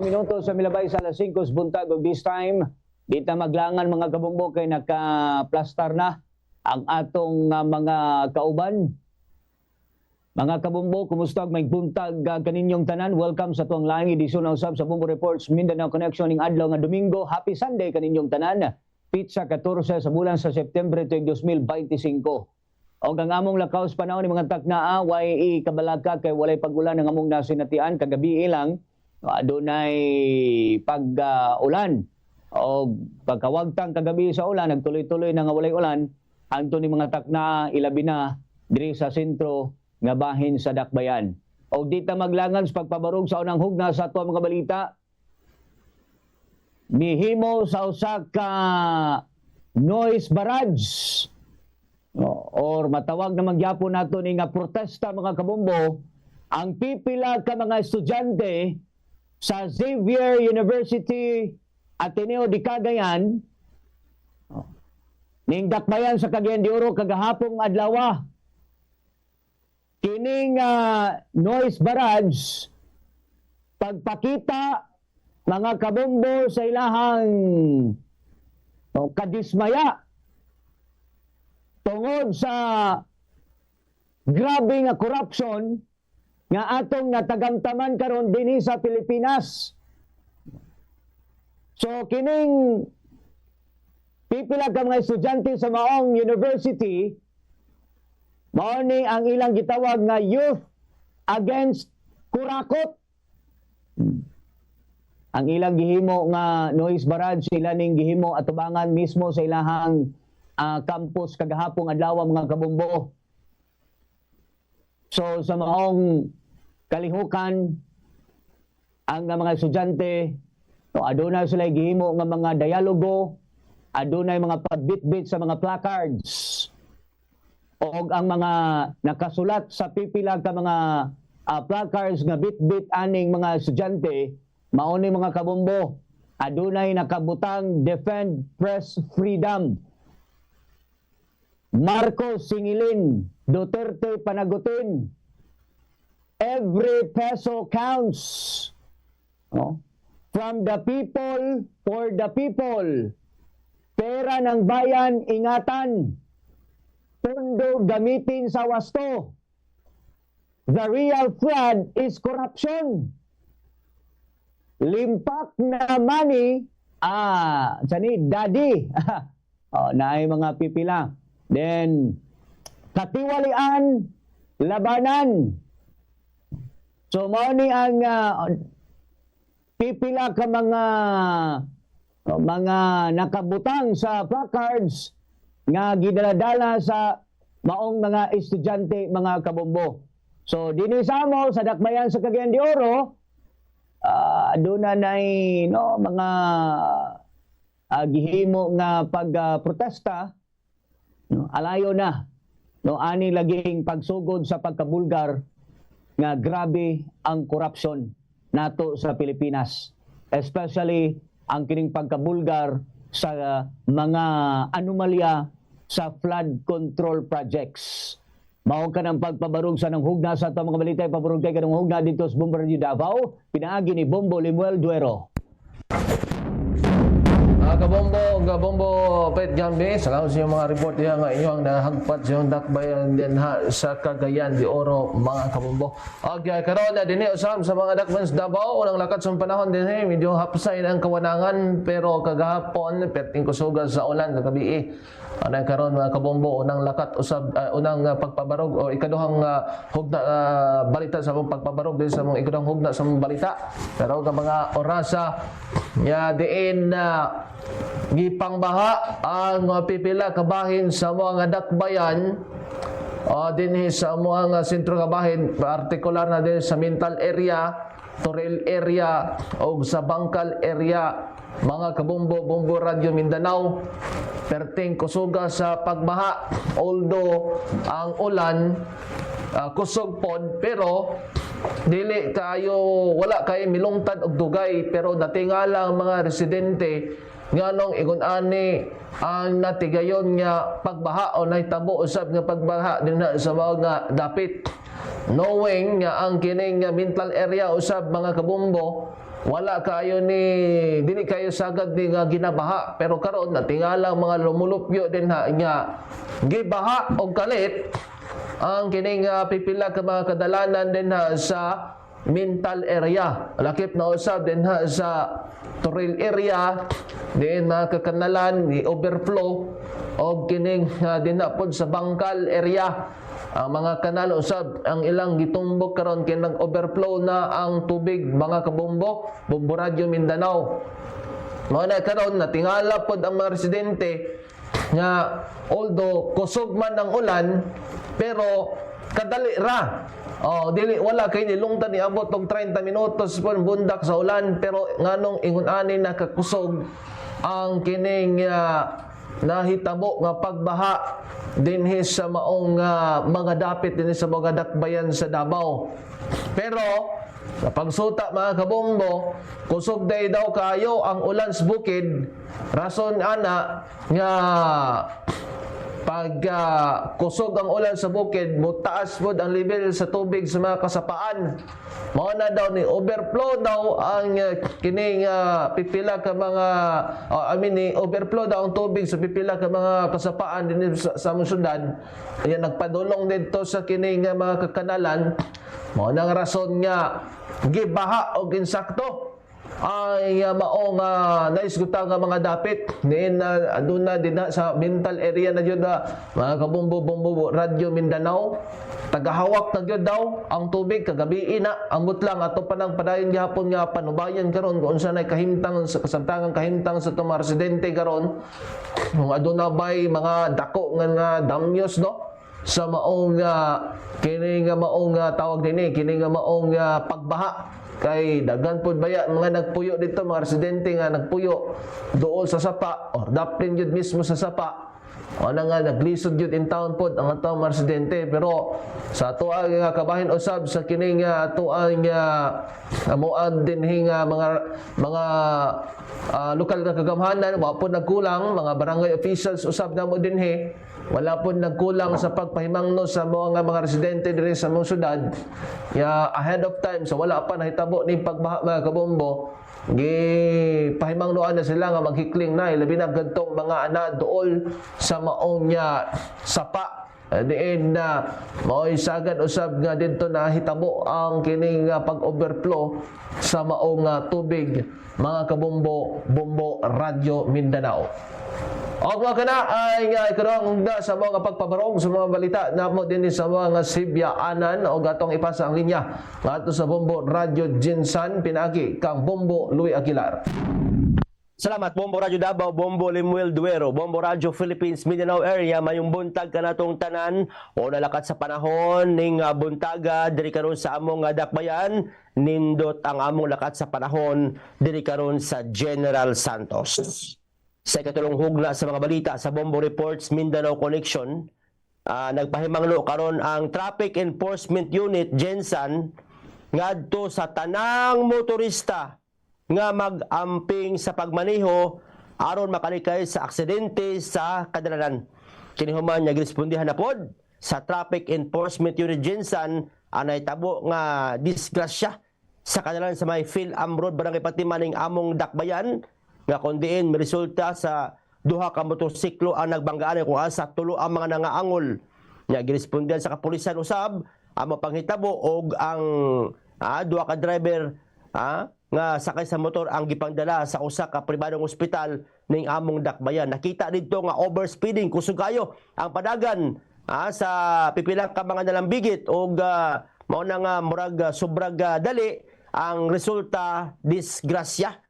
minuto sa milabay sa alas 5 buntag ug this time di ta maglangan mga kabumbo kay naka-plastar na ang atong mga kauban. Mga kabumbo, kumusta may buntag kaninyong tanan? Welcome sa tuwang laing edisyon ng usab sa Bumbo Reports Mindanao Connection ning adlaw nga Domingo. Happy Sunday kaninyong tanan. Pizza 14 sa bulan sa September 2025. O ang among lakaws panahon ni mga taknaa way ikabalaka kay walay pagulan ng among nasinatian kagabi ilang adunay pag-ulan o pagkawagtang kagabi sa ulan nagtuloy-tuloy na nga walay ulan anto ni mga taknaa ilabi na diri sa sentro nga bahin sa Dakbayan. O di ta maglangan sa pagpabarog sa unang hugna sa ato mga balita. Mihimo sa usa ka noise barrage or matawag na magyapon nato ni nga protesta mga kabumbo ang pipila ka mga estudyante sa Xavier University Ateneo de Cagayan ning Dakbayan sa Cagayan de Oro kagahapong adlaw. Kining noise barrage pagpakita mga kabombo sa ilahang kadismaya tungod sa grabe nga corruption nga atong natagamtaman karon dinhi sa Pilipinas. So kining pipila ka mga estudyante sa maong university mao ni ang ilang gitawag nga Youth Against Kurakot. Ang ilang gihimo nga noise barrage sila ning gihimo atubangan mismo sa ilahang campus kagahapong adlaw mga kabumbo. So sa maong kalihukan ang mga estudyante adunay sila gihimo nga mga dialogo, adunay mga pagbitbit sa mga placards o ang mga nakasulat sa pipila ka mga placards nga bit-bit aning mga estudyante mao ni mga kabumbo adunay nakabutang defend press freedom, Marcos singilin, Duterte panagutin, every peso counts, from the people for the people, pera ng bayan ingatan, pondo gamitin sa wasto. The real fraud is corruption. Limpak na money, daddy. Naay mga pipila. Then, katiwalian, labanan. So, mao ni ang pipila ka mga nakabutang sa placards nga gidaladala sa maong mga estudyante, mga kabombo. So dinhi sa amo sa Dakbayan sa Cagayan de Oro, aduna nay mga gihimo nga pagprotesta, alayo na ani laging pagsugod sa pagkabulgar nga grabe ang corruption nato sa Pilipinas, especially ang kining pagkabulgar sa mga anomalya sa flood control projects. Mao ka ng pagpabarog sa nang hugna sa ato mga balita, ipabarog kay kanang hugna dito sa Bumbo Radio Davao, pinaagi ni Bombo Limuel Duero. Kabombo, Pet Gambi, salamat sa inyong mga report niya nga inyong nahagpat sa inyong Dakbayan din sa Cagayan de Oro, mga kabombo. Okay, karon na din usam sa mga Dakbayan sa Davao, unang lakat sa panahon din medyo hapsay ang kawanangan, pero kagahapon, perting kusugan sa ulan, kagabi anay karon mga kabombo, unang lakat usab, unang pagpabarog o ikaduhang hugna balita sa mong pagpabarog din sa mong ikaduhang hugna sa mong balita. Pero ang mga orasa, diin gipangbaha ang pipila kabahin sa mga Dakbayan dinhi sa mga sentro kabahin, partikular na din sa Mintal area, Toril area o sa Bangkal area, mga kabumbo, Bumbo Radio Mindanao, perting kusuga sa pagbaha, although ang ulan kusog pod, pero dili kayo, wala kayo milungtad og dugay, pero natingala ang mga residente nganong igun-ani ang natigayon nga pagbaha o nahitabo usab nga pagbaha dinha sa mga dapit, knowing nga ang kining mental area usab mga kabumbo wala kayo ni dili kayo sagad ni nga ginabaha, pero karon natingala mga lumulupyo din ha nya gibaha og kalit ang kining pipila ka mga kadalanan din ha sa mental area. Lakip na usab din ha sa Toril area din mga kakanalan ni overflow og kining din na pod sa Bangkal area. Ang mga kanal usab ang ilang gitumbok karon kay nag-overflow na ang tubig mga kabumbok, Bombo Radyo Mindanao. Mao na karon natingala pod ang mga residente nga although kusog man ang ulan pero kadali ra. Dili wala kay nilungtan niabot og 30 minutos pon bundak sa ulan pero nganong ingon ani nakakusog ang kining nahitabo nga pagbaha dinhi sa maong mga dapit dinhi sa mga dakbayan sa Davao. Pero sa pagsuta mga kabombo, kusog day daw kayo ang ulan sa bukid, rason ana nga pag kusog ang ulan sa bukid, mutaas pod ang level sa tubig sa mga kasapaan. Mao na daw ni overflow daw ang kining pipila ka mga ni overflow daw ang tubig sa pipila ka mga kasapaan dinhi sa among syudad. Ayan nagpadulong dito sa kining mga kakanalan. Mao nang rason nga gibaha og insakto ay maong naisguta nga mga dapit din aduna din sa mental area na jud mga kabumbo Radyo Mindanao tagahawak na jud daw ang tubig kagabi na ambot lang ato pa nang padayon gihapon nga panubayan karon kung unsa nay kahimtang sa kasamtangang kahimtang sa tuma residente karon kung aduna bay mga dako nga damyos no sa maong kini nga maong tawag dinhi kini nga maong pagbaha kay daghan pod baya mga nagpuyo dito mga residente nga nagpuyo dool sa sapa or daplin jud mismo sa sapa o na nga naglisod jud in town pod ang atong mga residente pero sa atuang nga kabahin usab sa kini nga atuang amuan dinhi nga mga lokal nga kagamhanan wa po nagkulang mga barangay officials usab namo dinhi wala po nagkulang sa pagpahimangno sa mga residente diri sa mga syudad ahead of time so wala pa nahitabo ni pagbaha mga kabombo pahimangnoan na sila nga maghikling na labi na gadtong mga ana dool sa maong sapa diin na mao'y sagad usab nga dito na hitabo ang kining pag-overflow sa maong tubig mga kabombo Bombo Radyo Mindanao. O mga kana ay ikarong na sa mga pagpabarong sa mga balita na mo din sa mga sibyaanan o gatong ipasa ang linya ngadto sa Bombo Radyo Jinsan pinagi kang Bombo Louie Aguilar. Salamat Bombo Radyo Davao, Bombo Limuel Duero, Bombo Radyo Philippines Mindanao area mayong buntag kanatong tanan o nalakat sa panahon ning buntaga diri karon sa among dakbayan nindot ang among lakat sa panahon diri karon sa General Santos. Sa ikatulong hugna sa mga balita sa Bombo Reports Mindanao Connection, nagpahimangno karon ang Traffic Enforcement Unit Gensan ngadto sa tanang motorista nga mag-amping sa pagmaneho aron makalikay sa aksidente sa kadalanan. Kinihuman niya girespondihan na pod sa Traffic Enforcement Unit Gensan anay tabo nga disgrasya sa kadalanan sa may Phil-Am Road barangay Patiman ning among dakbayan nga kundiin resulta sa duha ka motorsiklo ang nagbanggaan kung asa tulo ang mga nangaangol. Nya girespondihan sa kapulisan usab ang mapanghitabo og ang duha ka driver nga sakay sa motor ang gipangdala sa usa ka pribadong ospital ning among dakbayan. Nakita dito nga overspeeding kusog kayo ang padagan sa pipilang ka mga nalambigit og mao na nga murag sobrag dali ang resulta disgrasya.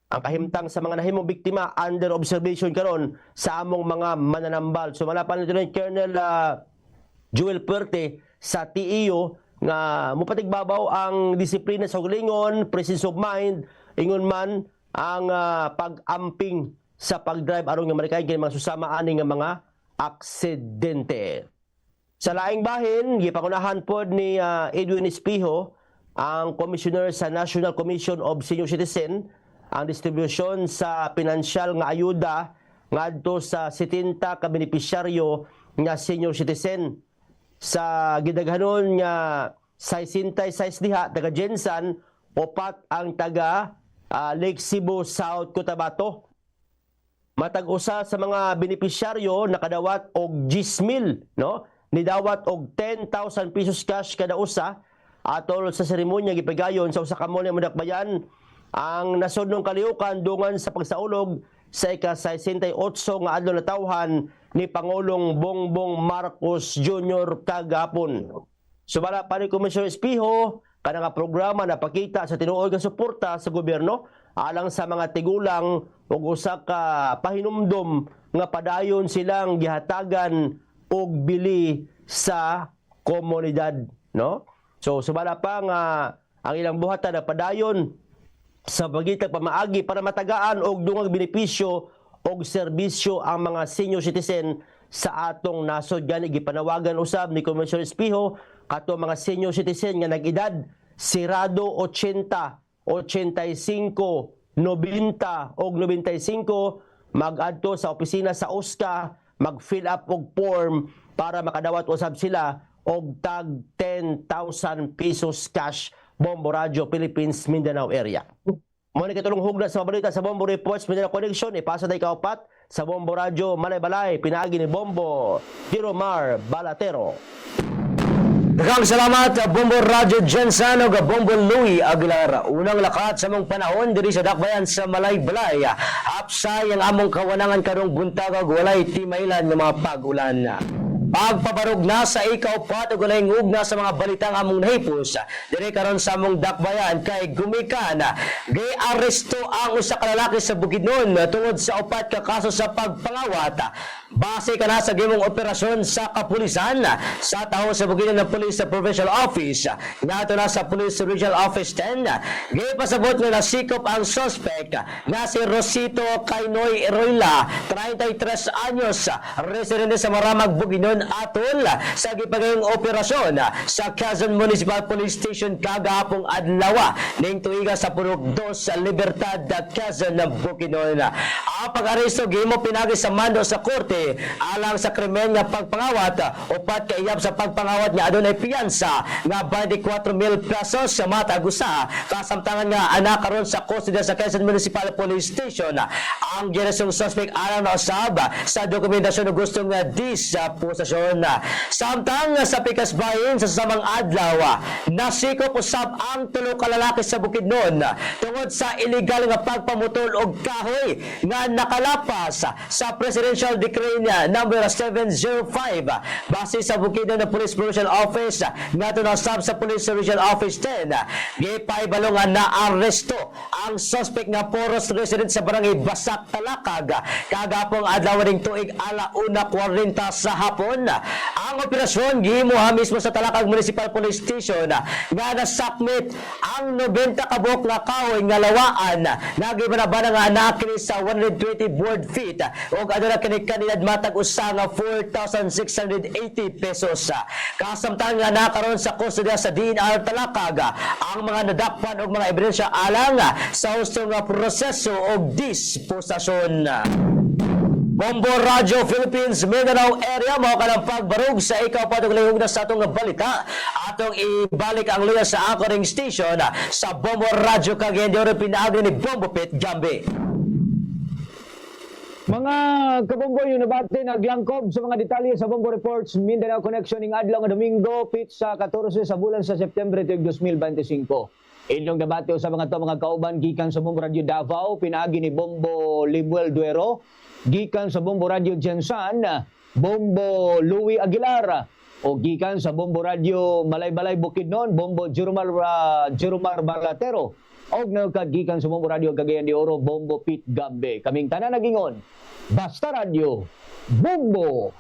Ang kahimtang sa mga nahimong biktima under observation karon sa among mga mananambal. So malapan nito ni Colonel Joel Puerte sa TEO nga mupatigbabaw ang disiplina sa ugalingon, presence of mind, ingon man ang pag-amping sa pagdrive aron nga malikay kini mga susama ani nga mga aksidente. Sa laing bahin, gipangunahan pod ni Edwin Espijo, ang Commissioner sa National Commission of Senior Citizen, ang distribusyon sa pinansyal nga ayuda ngadto sa 70 ka benepisyaryo nga senior citizen. Sa gidaghanon nga 66 diha taga Gensan upat ang taga Lake Cebu, South Cotabato. Matag usa sa mga benepisyaryo nakadawat og 10,000, no? Nidawat og 10,000 pesos cash kada usa atol sa seremonya gipigayon sa usa ka mo nga dakbayan ang nasudnong kalihukan dungan sa pagsaulog sa ika-68 nga adlaw na tawhan ni Pangulong Bongbong Marcos Jr. kagapon. Sumala pa ni Komisyon Espiho kana nga programa na pakita sa tinuod nga suporta sa gobyerno alang sa mga tigulang ug usa ka pahinumdom nga padayon silang gihatagan og bili sa komunidad, no? So sumala pa nga ang ilang buhatan na padayon sa bagitag pamaagi para matagaan og dungag benepisyo og serbisyo ang mga senior citizen sa atong nasod. Gani gipanawagan usab ni Komisyon Espiho kato mga senior citizen nga nag-edad sirado 80, 85, 90 og 95 mag-adto sa opisina sa USCA, mag-fill up og form para makadawat usab sila og tag 10,000 pesos cash. Bombo Radio Philippines Mindanao area. Muna kitulong hugna sa mabalita sa Bombo Reports Mindanao Connection. Ipasa tayo kaupat sa Bombo Radio Malay-Balay. Pinaagi ni Bombo Giromar Balatero. Daghang salamat Bombo Radio Jensen ug Bombo Louie Aguilar. Unang lakat sa mong panahon diri sa dakbayan sa Malay-Balay. Hapsay ang among kawanangan karong buntag ug walay timaylan nga mga pag-ulan. Pagpabarog na sa ika-upat ug walay ngugna sa mga balitang among nahipos diri karon sa among dakbayan kay gumikan gi-aresto ang usa ka lalaki sa Bukidnon tungod sa upat ka kaso sa pagpangawat. Base ka na sa gimong operasyon sa kapulisan sa taho sa Bukidnon ng Police Provincial Office nato na sa Police Regional Office 10 gipasabot nga nasikop ang suspect nga si Rosito Kainoy Eroyla 33 anyos residente sa Maramag, Bukidnon atol sa gipagayong operasyon sa Quezon Municipal Police Station kagahapong adlaw ning tuiga sa Purok 2 sa Libertad, Quezon, Bukidnon. Ang pag-aresto gihimo pinagi sa mando sa korte alang sa krimen nga pagpangawat upat ka iyab sa pagpangawat nga adunay piyansa nga 24,000 pesos sa matag usa kasamtangan nga anak karon sa kustodiya sa Quezon Municipal Police Station. Ang ginesong suspect alang na usab sa dokumentasyon ug gusto nga disposisyon. Samtang sa pikas bahin sa samang adlaw nasikop usab ang tulo ka lalaki sa Bukidnon tungod sa illegal nga pagpamutol og kahoy nga nakalapas sa Presidential Decree number 705 base sa Bukidnon na Police Provincial Office ngadto na usab sa Police Regional Office 10 gipahibalo nga naaresto ang suspect nga poros resident sa barangay Basak, Talakag kagapong adlaw ning tuig ala 1:40 sa hapon. Ang operasyon gihimuha mismo sa Talakag Municipal Police Station nga nasakmit ang 90 ka buok nga kahoy nga lawaan nga gibanabana nga anak kini sa 120 board feet ug aduna kini kanilad matag usa nga 4,680 pesos. Kasamtang nga nakaroon sa kustodiya sa DNR Talakag ang mga nadakpan og mga ebidensya alang sa husto nga proseso og disposisyon. Bombo Radio Philippines Mindanao area mao kanang pagbarog sa ika-upat ug lihog na sa atong balita. Atong ibalik ang luya sa anchoring station sa Bombo Radio Cagayan de Oro pinaagi ni Bombo Pit Gambe. Mga kabombo yung nabati naglangkob sa mga detalye sa Bombo Reports Mindanao Connection ning adlaw nga Domingo pit sa 14 sa bulan sa September 2025. Inyong debate sa mga to mga kauban gikan sa Bombo Radio Davao pinaagi ni Bombo Limuel Duero, gikan sa Bombo Radio Jensen Bombo Louie Aguilar, o gikan sa Bombo Radio Malay-Balay Bukidnon Bombo Giromar Balatero, og nagkagikan sa Bombo Radio Cagayan de Oro Bombo Pit Gambe. Kaming tanan nagingon Basta Radio Bombo